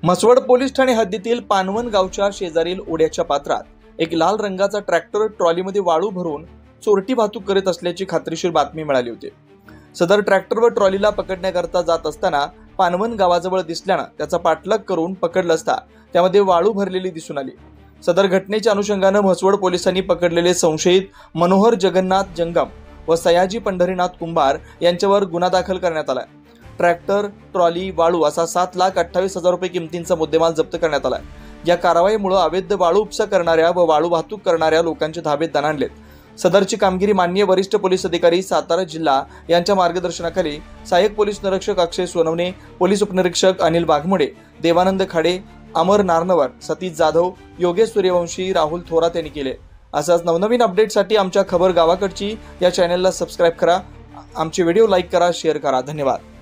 Mhaswad police Thane हद्दीतील पानवन गावच्या शेजारील ओढ्याच्या पात्रात एक लाल रंगाचा ट्रॅक्टर ट्रॉलीमध्ये वाळू भरून चोरटी वाहतूक करीत असल्याची खात्रीशीर बातमी मिळाली होती। सदर ट्रॅक्टर व ट्रॉलीला पकडण्याकरता जात असताना पानवन गावाजवळ दिसल्यानं त्याचा पाठलाग करून पकडलं असता त्यामध्ये वाळू भरलेली दिसून आली। सदर घटनेच्या अनुषंगानं म्हसवड पोलिसांनी पकडलेले संशयित मनोहर जगन्नाथ जंगम व सयाजी पंढरीनाथ कुंभार यांच्यावर गुन्हा दाखल करण्यात आला। ट्रॅक्टर, ट्रॉली, वाळू असा 7,28,000 रुपये किमतींचा मुद्देमाल जप्त करण्यात आला। या कारवाईमुळे अवैध वाळू उपसा करणाऱ्या व वाळू वाहतूक करणाऱ्या लोकांचे धाबे दणाणलेत। सदरची कामगिरी माननीय वरिष्ठ पोलीस अधिकारी सातारा जिल्हा यांच्या मार्गदर्शनाखाली सहाय्यक पोलीस निरीक्षक अक्षय सोनवणे, पोलीस उपनिरीक्षक अनिल वाघमोडे, देवानंद खाडे, अमर नारनवर, सतीश जाधव, योगेश सूर्यवंशी, राहुल थोरात यांनी केले। असाच नवनवीन अपडेटसाठी आमच्या खबर गावाकडची या चॅनलला सबस्क्राइब करा, आमचे व्हिडिओ लाईक करा, शेअर करा। धन्यवाद।